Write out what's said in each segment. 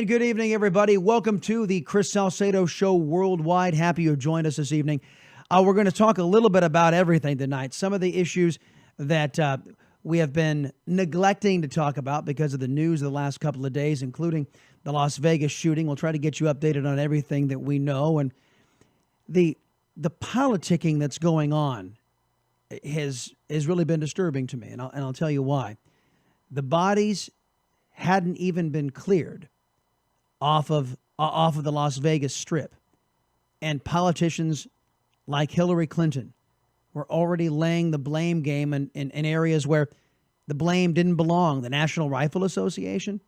right, good evening, everybody. Welcome to the Chris Salcedo Show worldwide. Happy you have joined us this evening. We're going to talk a little bit about everything tonight. Some of the issues that we have been neglecting to talk about because of the news of the last couple of days, including the Las Vegas shooting. We'll try to get you updated on everything that we know. And the politicking that's going on has really been disturbing to me, and I'll tell you why. The bodies hadn't even been cleared off of the Las Vegas Strip, and politicians like Hillary Clinton were already laying the blame game in areas where the blame didn't belong. The National Rifle Association,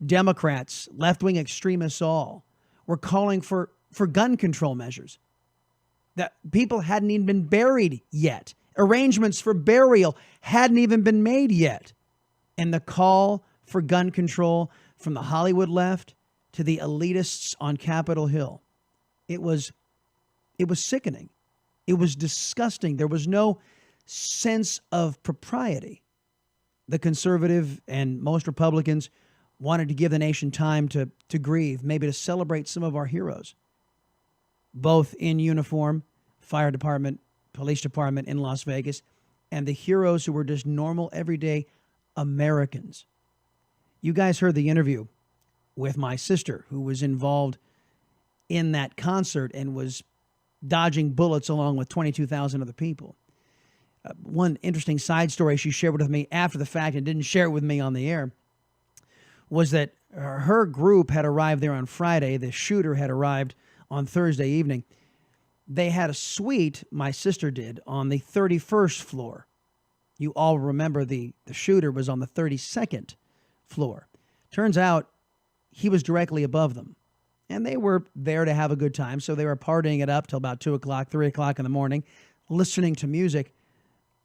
Democrats, left-wing extremists all were calling for gun control measures that people hadn't even been buried yet. Arrangements for burial hadn't even been made yet. And the call for gun control from the Hollywood left to the elitists on Capitol Hill, it was sickening. It was disgusting. There was no sense of propriety. The conservative and most Republicans wanted to give the nation time to grieve, maybe to celebrate some of our heroes, both in uniform, fire department, police department in Las Vegas, and the heroes who were just normal, everyday Americans. You guys heard the interview with my sister, who was involved in that concert and was dodging bullets along with 22,000 other people. One interesting side story she shared with me after the fact and didn't share it with me on the air was that her group had arrived there on Friday. The shooter had arrived on Thursday evening. They had a suite, my sister did, on the 31st floor. You all remember the shooter was on the 32nd floor. Turns out he was directly above them. And they were there to have a good time, so they were partying it up till about 2 o'clock, 3 o'clock in the morning, listening to music.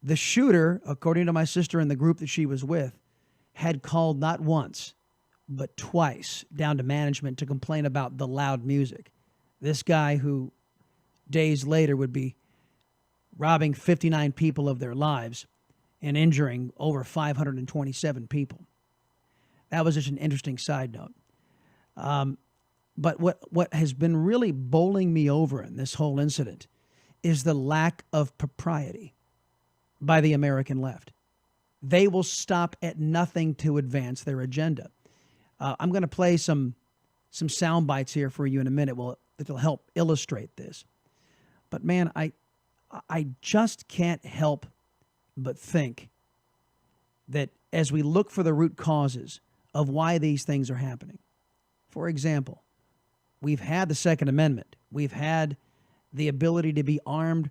The shooter, according to my sister and the group that she was with, had called not once, but twice down to management to complain about the loud music. This guy who days later would be robbing 59 people of their lives and injuring over 527 people. That was just an interesting side note. But what has been really bowling me over in this whole incident is the lack of propriety by the American left. They will stop at nothing to advance their agenda. I'm going to play some sound bites here for you in a minute. It'll help illustrate this. But man, I just can't help but think that as we look for the root causes of why these things are happening, for example, we've had the Second Amendment. We've had the ability to be armed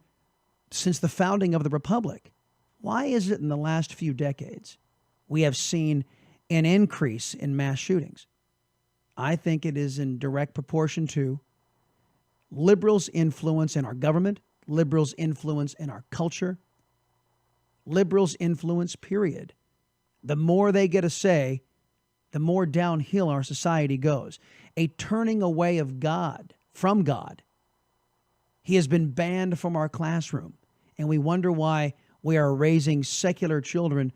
since the founding of the Republic. Why is it in the last few decades we have seen an increase in mass shootings? I think it is in direct proportion to liberals' influence in our government, liberals' influence in our culture, liberals' influence, period. The more they get a say, the more downhill our society goes. A turning away of God, from God. He has been banned from our classroom, and we wonder why we are raising secular children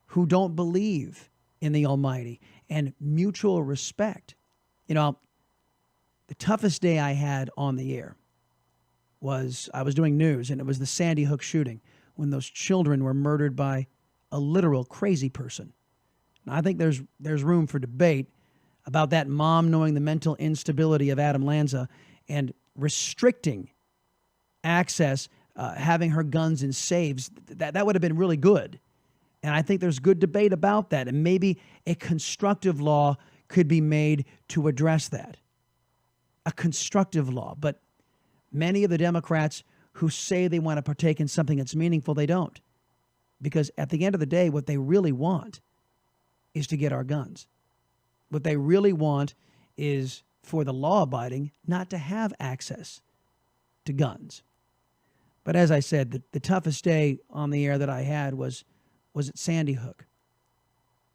who don't believe in the Almighty and mutual respect. You know, the toughest day I had on the air was I was doing news, and it was the Sandy Hook shooting when those children were murdered by a literal crazy person. Now, I think there's room for debate about that mom knowing the mental instability of Adam Lanza and restricting access, having her guns in safes. That would have been really good. And I think there's good debate about that. And maybe a constructive law could be made to address that. A constructive law. But many of the Democrats who say they want to partake in something that's meaningful, they don't. Because at the end of the day, what they really want is to get our guns. What they really want is for the law-abiding not to have access to guns. But as I said, the toughest day on the air that I had was at Sandy Hook.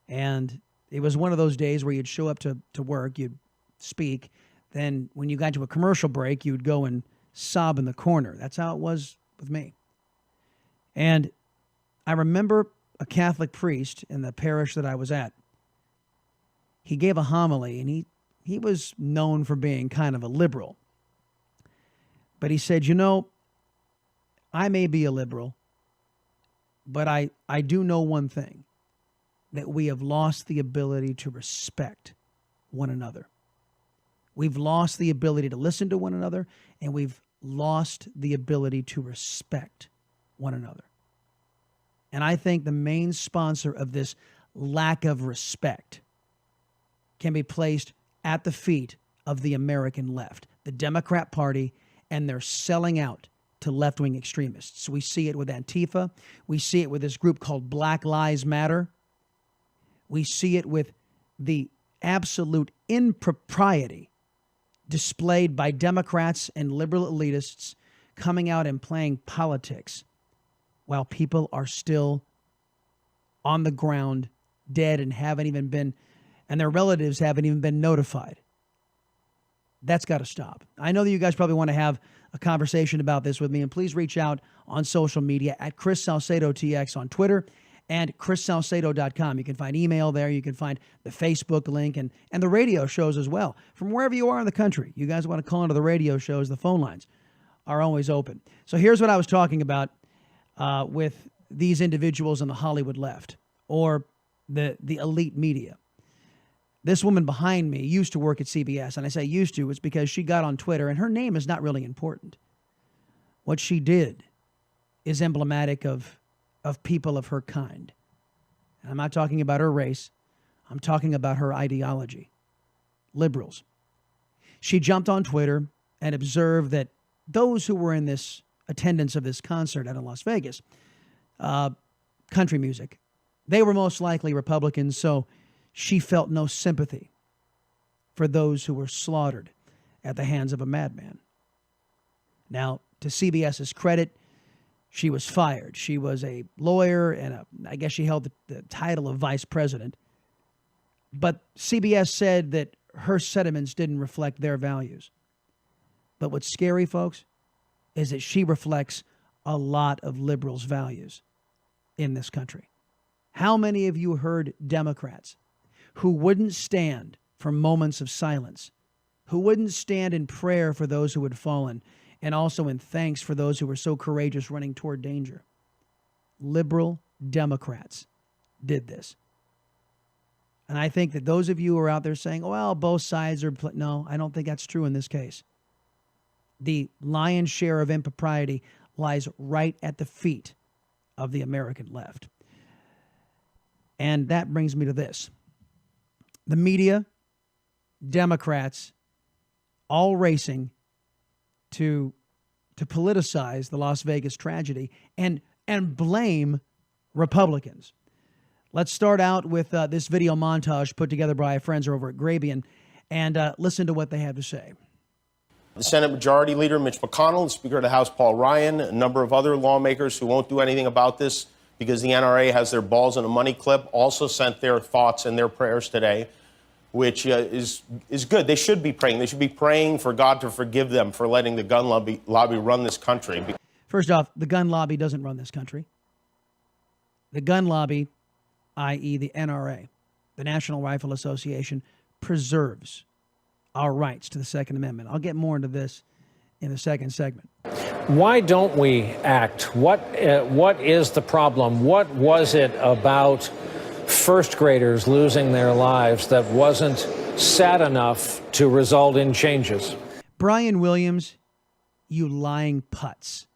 And it was one of those days where you'd show up to work, you'd speak, then when you got to a commercial break, you'd go and sob in the corner. That's how it was with me. And I remember a Catholic priest in the parish that I was at. he gave a homily, and he was known for being kind of a liberal. But he said, I may be a liberal, but I do know one thing, that we have lost the ability to respect one another. We've lost the ability to listen to one another, and we've lost the ability to respect one another. And I think the main sponsor of this lack of respect can be placed at the feet of the American left, the Democrat Party, and they're selling out to left-wing extremists. We see it with Antifa. We see it with this group called Black Lives Matter. We see it with the absolute impropriety displayed by Democrats and liberal elitists coming out and playing politics while people are still on the ground, dead, and their relatives haven't even been notified. That's got to stop. I know that you guys probably want to have a conversation about this with me, and please reach out on social media at Chris Salcedo TX on Twitter and chrissalcedo.com. You can find email there. You can find the Facebook link and the radio shows as well. From wherever you are in the country, you guys want to call into the radio shows, the phone lines are always open. So here's what I was talking about with these individuals in the Hollywood left or the elite media. This woman behind me used to work at CBS, and I say used to, it's because she got on Twitter, and her name is not really important. What she did is emblematic of people of her kind. And I'm not talking about her race. I'm talking about her ideology. Liberals. She jumped on Twitter and observed that those who were in this attendance of this concert out in Las Vegas, country music, they were most likely Republicans, so she felt no sympathy for those who were slaughtered at the hands of a madman. Now, to CBS's credit, she was fired. She was a lawyer, and I guess she held the title of vice president. But CBS said that her sentiments didn't reflect their values. But what's scary, folks, is that she reflects a lot of liberals' values in this country. How many of you heard Democrats who wouldn't stand for moments of silence, who wouldn't stand in prayer for those who had fallen, and also in thanks for those who were so courageous running toward danger? Liberal Democrats did this. And I think that those of you who are out there saying, well, both sides are... No, I don't think that's true in this case. The lion's share of impropriety lies right at the feet of the American left. And that brings me to this. The media, Democrats, all racing to politicize the Las Vegas tragedy and blame Republicans. Let's start out with this video montage put together by our friends over at Grabian and listen to what they have to say. The Senate Majority Leader Mitch McConnell, the Speaker of the House Paul Ryan, a number of other lawmakers who won't do anything about this because the NRA has their balls in a money clip, also sent their thoughts and their prayers today, which is good. They should be praying. They should be praying for God to forgive them for letting the gun lobby run this country. First off, the gun lobby doesn't run this country. The gun lobby, i.e. the NRA, the National Rifle Association, preserves our rights to the Second Amendment. I'll get more into this in the second segment. Why don't we act? What is the problem? What was it about first graders losing their lives that wasn't sad enough to result in changes? Brian Williams, you lying putz.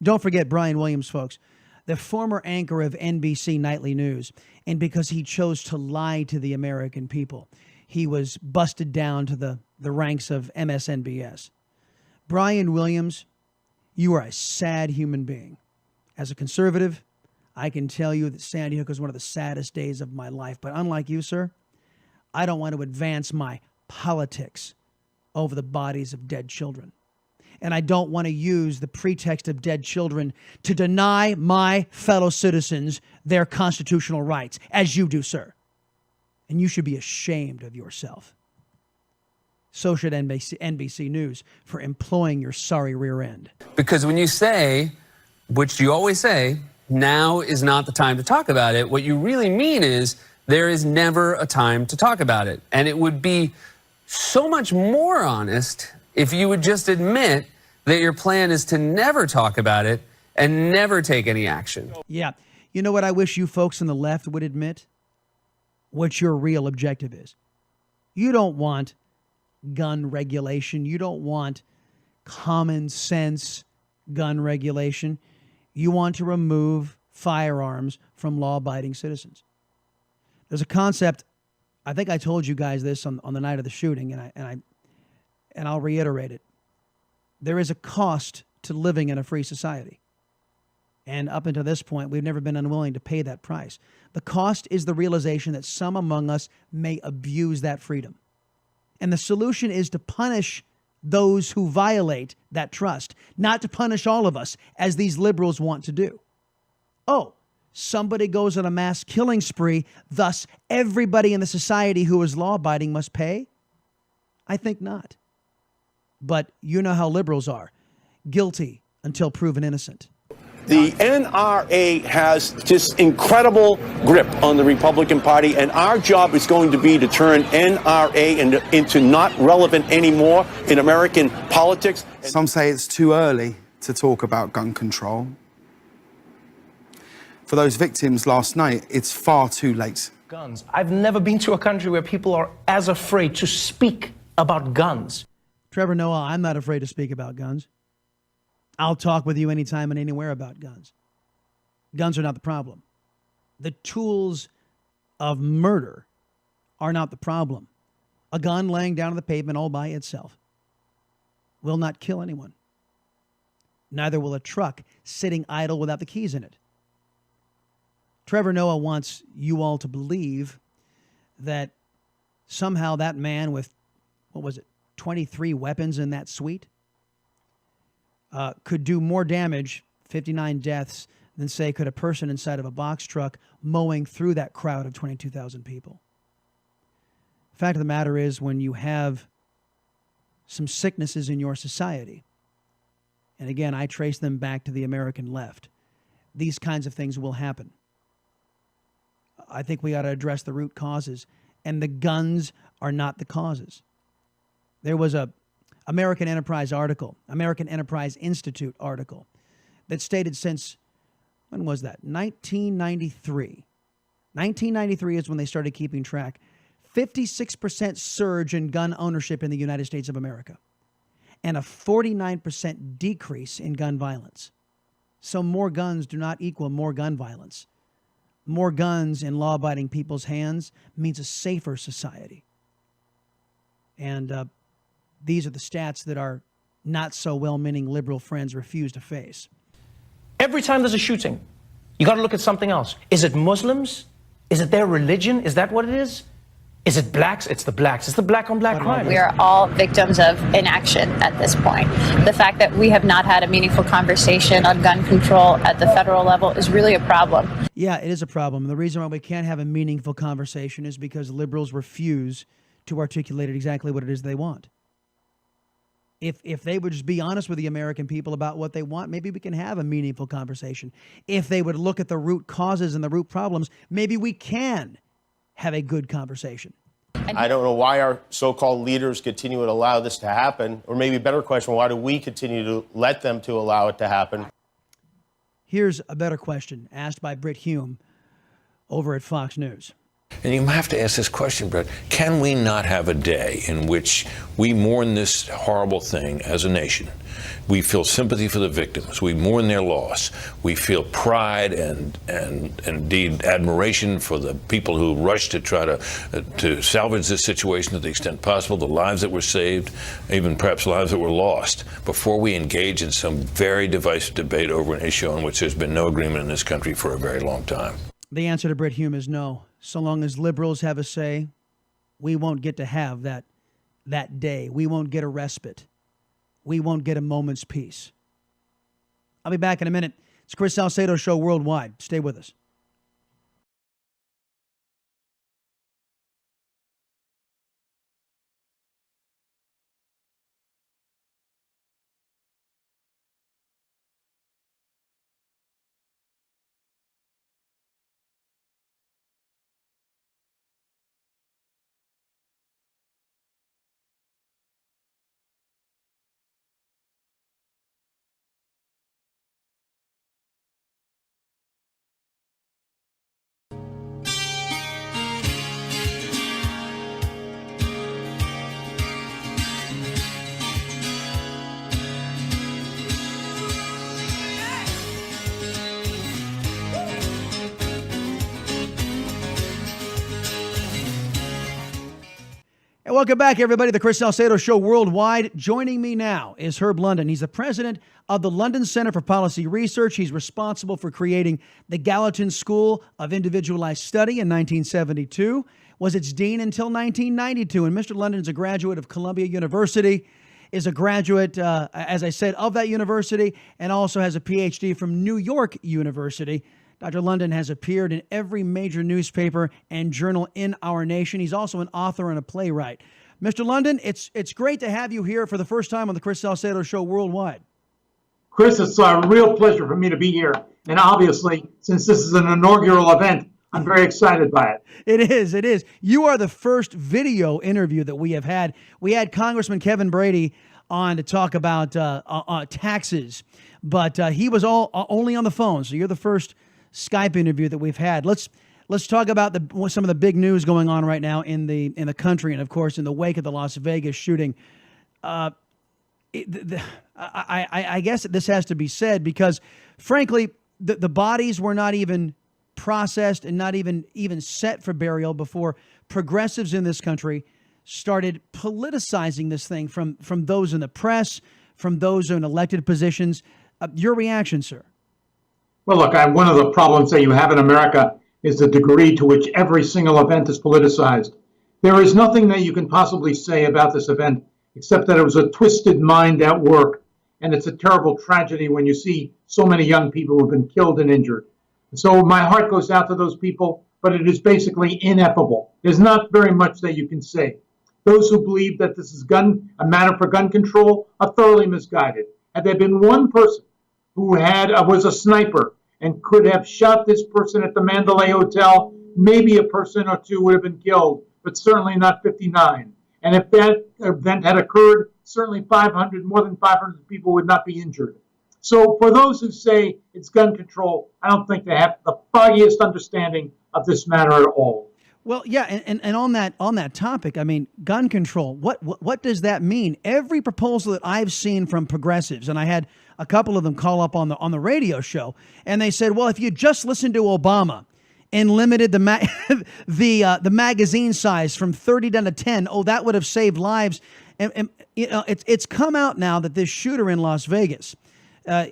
Don't forget Brian Williams, folks, the former anchor of NBC Nightly News. And because he chose to lie to the American people, he was busted down to the ranks of MSNBS. Brian Williams, you are a sad human being. As a conservative, I can tell you that Sandy Hook was one of the saddest days of my life. But unlike you, sir, I don't want to advance my politics over the bodies of dead children. And I don't want to use the pretext of dead children to deny my fellow citizens their constitutional rights, as you do, sir. And you should be ashamed of yourself. So should NBC News for employing your sorry rear end. Because when you say, which you always say, now is not the time to talk about it, what you really mean is there is never a time to talk about it. And it would be so much more honest if you would just admit that your plan is to never talk about it and never take any action. Yeah. You know what I wish you folks on the left would admit? What your real objective is. You don't want gun regulation. You don't want common sense gun regulation. You want to remove firearms from law-abiding citizens. There's a concept, I think I told you guys this on the night of the shooting, and I'll reiterate it. There is a cost to living in a free society. And up until this point, we've never been unwilling to pay that price. The cost is the realization that some among us may abuse that freedom. And the solution is to punish those who violate that trust, not to punish all of us, as these liberals want to do. Oh, somebody goes on a mass killing spree, thus everybody in the society who is law-abiding must pay? I think not. But you know how liberals are. Guilty until proven innocent. The NRA has just incredible grip on the Republican Party, and our job is going to be to turn NRA into not relevant anymore in American politics. Some say it's too early to talk about gun control. For those victims last night, it's far too late. Guns. I've never been to a country where people are as afraid to speak about guns. Trevor Noah, I'm not afraid to speak about guns. I'll talk with you anytime and anywhere about guns. Guns are not the problem. The tools of murder are not the problem. A gun laying down on the pavement all by itself will not kill anyone. Neither will a truck sitting idle without the keys in it. Trevor Noah wants you all to believe that somehow that man with, 23 weapons in that suite, could do more damage, 59 deaths, than, say, could a person inside of a box truck mowing through that crowd of 22,000 people. The fact of the matter is, when you have some sicknesses in your society, and again, I trace them back to the American left, these kinds of things will happen. I think we ought to address the root causes, and the guns are not the causes. There was a American Enterprise article, American Enterprise Institute article, that stated since, when was that? 1993. 1993 is when they started keeping track. 56% surge in gun ownership in the United States of America, and a 49% decrease in gun violence. So more guns do not equal more gun violence. More guns in law-abiding people's hands means a safer society. And these are the stats that our not-so-well-meaning liberal friends refuse to face. Every time there's a shooting, you got to look at something else. Is it Muslims? Is it their religion? Is that what it is? Is it blacks? It's the blacks. It's the black-on-black crime. We are all victims of inaction at this point. The fact that we have not had a meaningful conversation on gun control at the federal level is really a problem. Yeah, it is a problem. The reason why we can't have a meaningful conversation is because liberals refuse to articulate exactly what it is they want. If they would just be honest with the American people about what they want, maybe we can have a meaningful conversation. If they would look at the root causes and the root problems, maybe we can have a good conversation. I don't know why our so-called leaders continue to allow this to happen, or maybe a better question, why do we continue to let them to allow it to happen? Here's a better question asked by Britt Hume over at Fox News. And you have to ask this question, Brett, can we not have a day in which we mourn this horrible thing as a nation? We feel sympathy for the victims. We mourn their loss. We feel pride and indeed admiration for the people who rushed to try to salvage this situation to the extent possible, the lives that were saved, even perhaps lives that were lost, before we engage in some very divisive debate over an issue on which there's been no agreement in this country for a very long time. The answer to Britt Hume is no. So long as liberals have a say, we won't get to have that day. We won't get a respite. We won't get a moment's peace. I'll be back in a minute. It's Chris Salcedo Show Worldwide. Stay with us. And welcome back, everybody. The Chris Salcedo Show worldwide. Joining me now is Herb London. He's the president of the London Center for Policy Research. He's responsible for creating the Gallatin School of Individualized Study in 1972, was its dean until 1992. And Mr. London is a graduate of Columbia University, is a graduate, as I said, of that university, and also has a PhD from New York University. Dr. London has appeared in every major newspaper and journal in our nation. He's also an author and a playwright. Mr. London, it's great to have you here for the first time on the Chris Salcedo Show worldwide. Chris, it's a real pleasure for me to be here. And obviously, since this is an inaugural event, I'm very excited by it. It is. You are the first video interview that we have had. We had Congressman Kevin Brady on to talk about taxes, but he was only on the phone. So you're the first Skype interview that we've had. Let's talk about some of the big news going on right now in the country, and of course in the wake of the Las Vegas shooting. I guess this has to be said because, frankly, the bodies were not even processed and not even set for burial before progressives in this country started politicizing this thing from those in the press, from those in elected positions. Your reaction, sir? Well, look, one of the problems that you have in America is the degree to which every single event is politicized. There is nothing that you can possibly say about this event except that it was a twisted mind at work. And it's a terrible tragedy when you see so many young people who have been killed and injured. So my heart goes out to those people, but it is basically ineffable. There's not very much that you can say. Those who believe that this is a matter for gun control are thoroughly misguided. Had there been one person who was a sniper and could have shot this person at the Mandalay Hotel, maybe a person or two would have been killed, but certainly not 59. And if that event had occurred, certainly more than 500 people would not be injured. So for those who say it's gun control, I don't think they have the foggiest understanding of this matter at all. Well, yeah, and on that topic, I mean, gun control. What does that mean? Every proposal that I've seen from progressives, and I had a couple of them call up on the radio show, and they said, well, if you just listened to Obama and limited the magazine size from 30 down to 10, that would have saved lives. And it's come out now that this shooter in Las Vegas,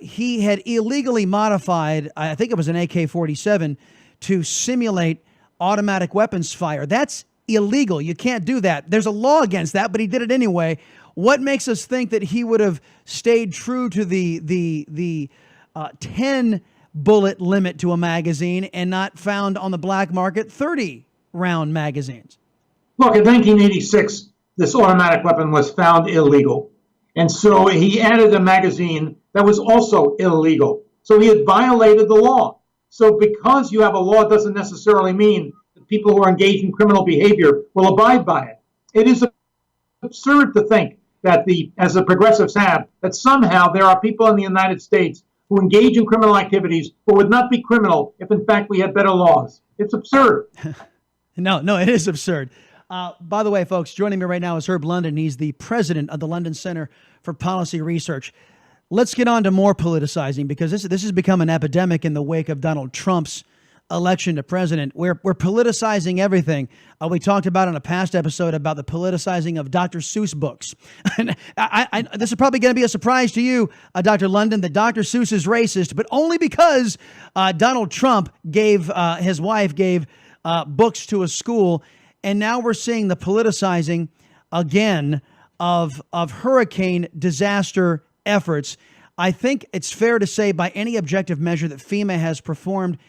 he had illegally modified, I think it was an AK-47, to simulate automatic weapons fire. That's illegal. You can't do that. There's a law against that, but he did it anyway. What makes us think that he would have stayed true to the 10 bullet limit to a magazine and not found on the black market 30 round magazines? Look, in 1986, this automatic weapon was found illegal. And so he added a magazine that was also illegal. So he had violated the law. So because you have a law doesn't necessarily mean that people who are engaged in criminal behavior will abide by it. It is absurd to think that as the progressives have, that somehow there are people in the United States who engage in criminal activities but would not be criminal if in fact we had better laws. It's absurd. No, it is absurd. By the way, folks, joining me right now is Herb London. He's the president of the London Center for Policy Research. Let's get on to more politicizing, because this has become an epidemic in the wake of Donald Trump's election to president. We're politicizing everything. We talked about in a past episode about the politicizing of Dr. Seuss books. And this is probably going to be a surprise to you, Dr. London, that Dr. Seuss is racist, but only because Donald Trump his wife gave books to a school. And now we're seeing the politicizing again of hurricane disaster efforts. I think it's fair to say by any objective measure that FEMA has performed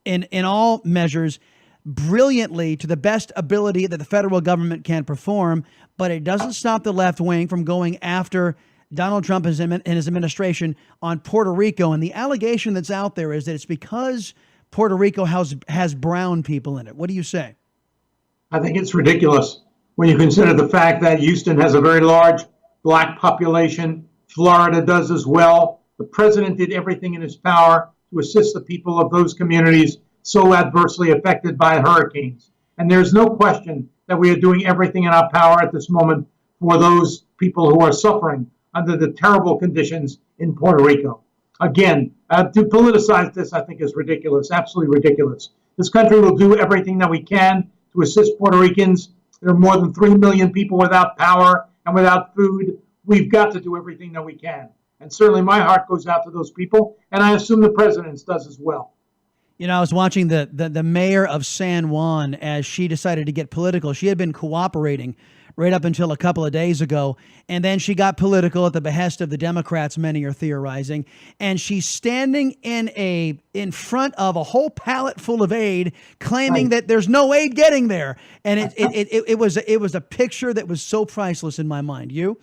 in all measures brilliantly to the best ability that the federal government can perform, but it doesn't stop the left wing from going after Donald Trump and his administration on Puerto Rico. And the allegation that's out there is that it's because Puerto Rico has brown people in it. What do you say? I think it's ridiculous when you consider the fact that Houston has a very large black population. Florida does as well. The president did everything in his power to assist the people of those communities so adversely affected by hurricanes. And there's no question that we are doing everything in our power at this moment for those people who are suffering under the terrible conditions in Puerto Rico. Again, to politicize this, I think, is ridiculous, absolutely ridiculous. This country will do everything that we can to assist Puerto Ricans. There are more than 3 million people without power and without food. We've got to do everything that we can. And certainly my heart goes out to those people, and I assume the president's does as well. You know, I was watching the mayor of San Juan as she decided to get political. She had been cooperating right up until a couple of days ago, and then she got political at the behest of the Democrats, many are theorizing, and she's standing in front of a whole pallet full of aid, claiming that there's no aid getting there. And it was a picture that was so priceless in my mind. You?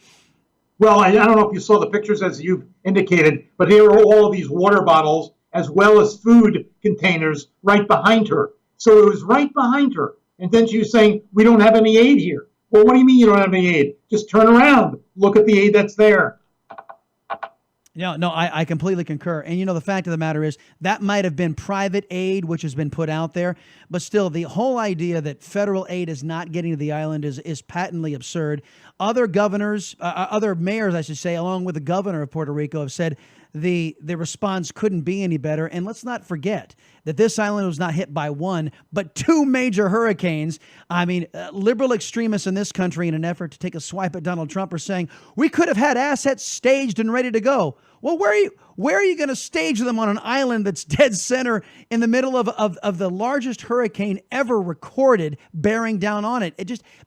Well, I don't know if you saw the pictures as you've indicated, but here are all of these water bottles as well as food containers right behind her. So it was right behind her. And then she was saying, we don't have any aid here. Well, what do you mean you don't have any aid? Just turn around. Look at the aid that's there. No, I completely concur. And, you know, the fact of the matter is that might have been private aid, which has been put out there. But still, the whole idea that federal aid is not getting to the island is patently absurd. Other governors, other mayors, I should say, along with the governor of Puerto Rico, have said the response couldn't be any better. And let's not forget that this island was not hit by one, but two major hurricanes. I mean, liberal extremists in this country, in an effort to take a swipe at Donald Trump, are saying we could have had assets staged and ready to go. Well, where are you going to stage them on an island that's dead center in the middle of the largest hurricane ever recorded bearing down on it?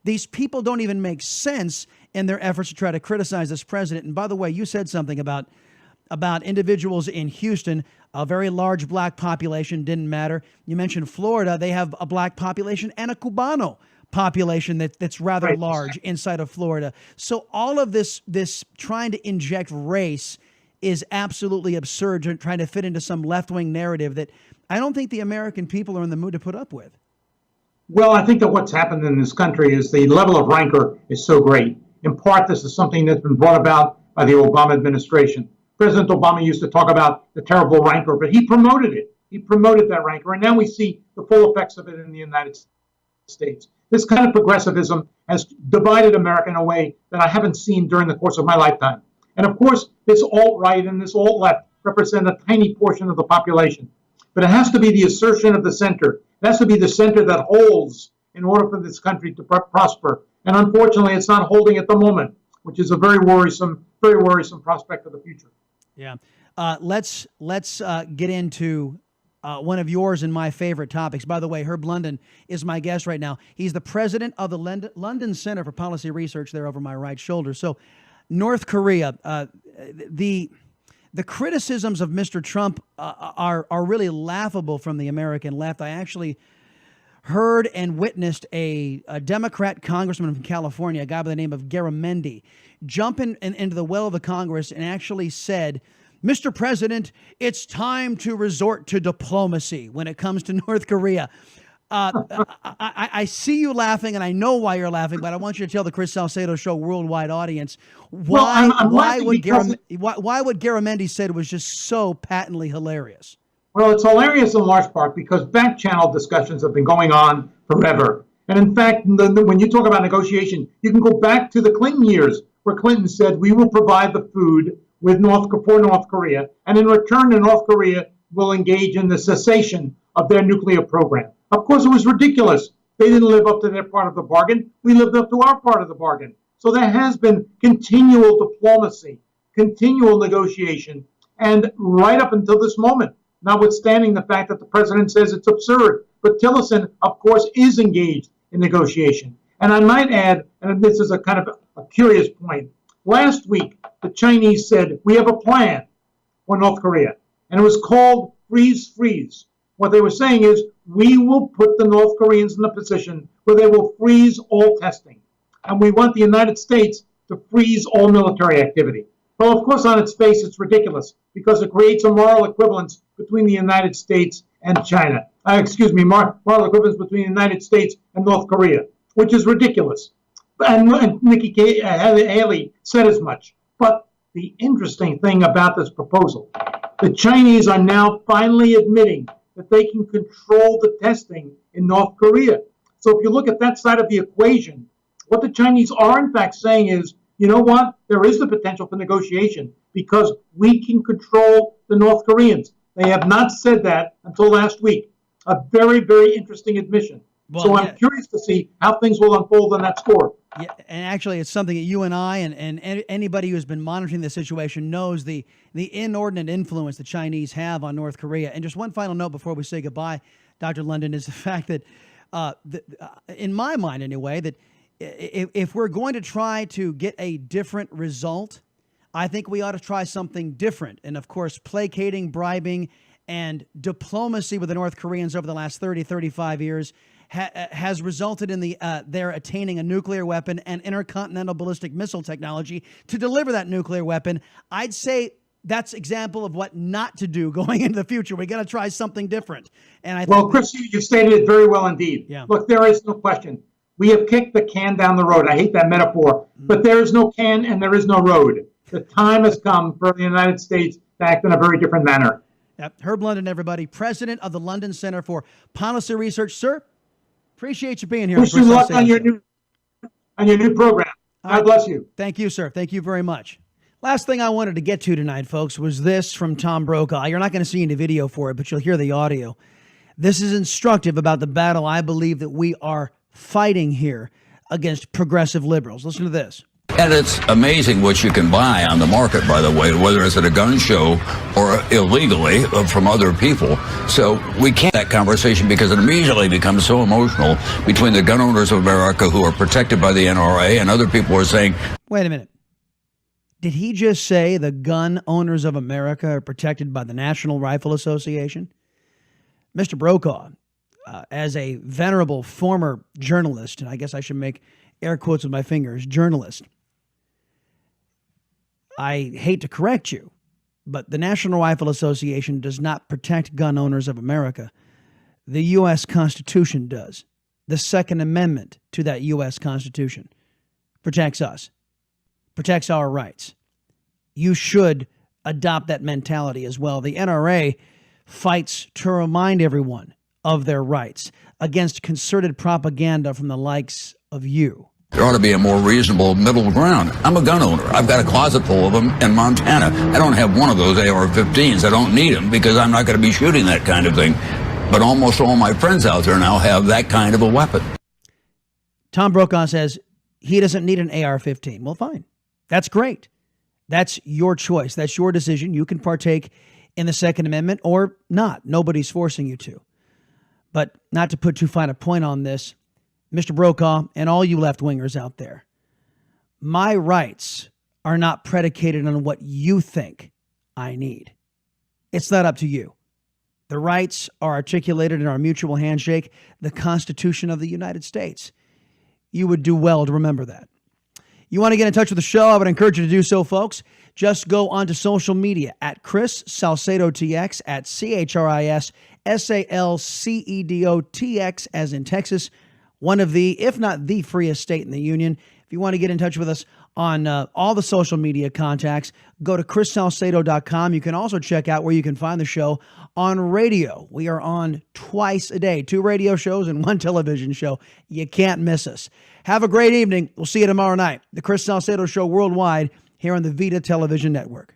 These people don't even make sense in their efforts to try to criticize this president. And by the way, you said something about individuals in Houston, a very large black population, didn't matter. You mentioned Florida. They have a black population and a Cubano population that's rather large inside of Florida. So all of this trying to inject race is absolutely absurd, trying to fit into some left-wing narrative that I don't think the American people are in the mood to put up with. Well, I think that what's happened in this country is the level of rancor is so great. In part, this is something that's been brought about by the Obama administration. President Obama used to talk about the terrible rancor, but he promoted it. He promoted that rancor, and now we see the full effects of it in the United States. This kind of progressivism has divided America in a way that I haven't seen during the course of my lifetime. And of course, this alt-right and this alt-left represent a tiny portion of the population. But it has to be the assertion of the center. It has to be the center that holds in order for this country to prosper. And unfortunately, it's not holding at the moment, which is a very worrisome prospect for the future. Yeah. Let's get into one of yours and my favorite topics. By the way, Herb London is my guest right now. He's the president of the London Center for Policy Research there over my right shoulder. So North Korea, the criticisms of Mr. Trump are really laughable from the American left. I actually heard and witnessed a Democrat congressman from California, a guy by the name of Garamendi, jump into the well of the Congress and actually said, Mr. President, it's time to resort to diplomacy when it comes to North Korea. I see you laughing, and I know why you're laughing, but I want you to tell the Chris Salcedo Show worldwide audience why what Garamendi said was just so patently hilarious. Well, it's hilarious in large part because back channel discussions have been going on forever. And in fact, when you talk about negotiation, you can go back to the Clinton years where Clinton said, we will provide the food for North Korea, and in return, North Korea will engage in the cessation of their nuclear program. Of course, it was ridiculous. They didn't live up to their part of the bargain. We lived up to our part of the bargain. So there has been continual diplomacy, continual negotiation, and right up until this moment, notwithstanding the fact that the president says it's absurd. But Tillerson, of course, is engaged in negotiation. And I might add, and this is a kind of a curious point, last week, the Chinese said, we have a plan for North Korea, and it was called freeze, freeze. What they were saying is, we will put the North Koreans in a position where they will freeze all testing. And we want the United States to freeze all military activity. Well, of course, on its face, it's ridiculous because it creates a moral equivalence between the United States and China. Moral equivalence between the United States and North Korea, which is ridiculous. And Nikki Haley said as much. But the interesting thing about this proposal, the Chinese are now finally admitting that they can control the testing in North Korea. So if you look at that side of the equation, what the Chinese are in fact saying is, you know what? There is the potential for negotiation because we can control the North Koreans. They have not said that until last week. A very, very interesting admission. So I'm curious to see how things will unfold on that score. Yeah, and actually, it's something that you and I and anybody who's been monitoring the situation knows the inordinate influence the Chinese have on North Korea. And just one final note before we say goodbye, Dr. London, is the fact that, in my mind anyway, that if we're going to try to get a different result, I think we ought to try something different. And of course, placating, bribing, and diplomacy with the North Koreans over the last 30, 35 years has resulted in their attaining a nuclear weapon and intercontinental ballistic missile technology to deliver that nuclear weapon. I'd say that's example of what not to do going into the future. We got to try something different. And I think Chris, you stated it very well indeed. Yeah. Look, there is no question. We have kicked the can down the road. I hate that metaphor, but there is no can and there is no road. The time has come for the United States to act in a very different manner. Yep. Herb London, everybody, president of the London Center for Policy Research. Sir, appreciate you being here. Wish you luck on your new program. God bless you. Thank you, sir. Thank you very much. Last thing I wanted to get to tonight, folks, was this from Tom Brokaw. You're not going to see any video for it, but you'll hear the audio. This is instructive about the battle I believe that we are fighting here against progressive liberals. Listen to this. And it's amazing what you can buy on the market, by the way, whether it's at a gun show or illegally from other people. So we can't have that conversation because it immediately becomes so emotional between the gun owners of America who are protected by the NRA and other people who are saying, wait a minute. Did he just say the gun owners of America are protected by the National Rifle Association? Mr. Brokaw, as a venerable former journalist, and I guess I should make air quotes with my fingers, journalist, I hate to correct you, but the National Rifle Association does not protect gun owners of America. The U.S. Constitution does. The Second Amendment to that U.S. Constitution protects us, protects our rights. You should adopt that mentality as well. The NRA fights to remind everyone of their rights against concerted propaganda from the likes of you. there ought to be a more reasonable middle ground. I'm a gun owner. I've got a closet full of them in Montana. I don't have one of those AR-15s. I don't need them because I'm not going to be shooting that kind of thing. But almost all my friends out there now have that kind of a weapon. Tom Brokaw says he doesn't need an AR-15. Well, fine. That's great. That's your choice. That's your decision. You can partake in the Second Amendment or not. Nobody's forcing you to. But not to put too fine a point on this, Mr. Brokaw and all you left-wingers out there, my rights are not predicated on what you think I need. It's not up to you. The rights are articulated in our mutual handshake, the Constitution of the United States. You would do well to remember that. You want to get in touch with the show? I would encourage you to do so, folks. Just go onto social media at Chris Salcedo TX, at ChrisSalcedotx, as in Texas, one of the, if not the freest state in the union. If you want to get in touch with us on all the social media contacts, go to ChrisSalcedo.com. You can also check out where you can find the show on radio. We are on twice a day, 2 radio shows and 1 television show. You can't miss us. Have a great evening. We'll see you tomorrow night. The Chris Salcedo Show worldwide here on the Vida Television Network.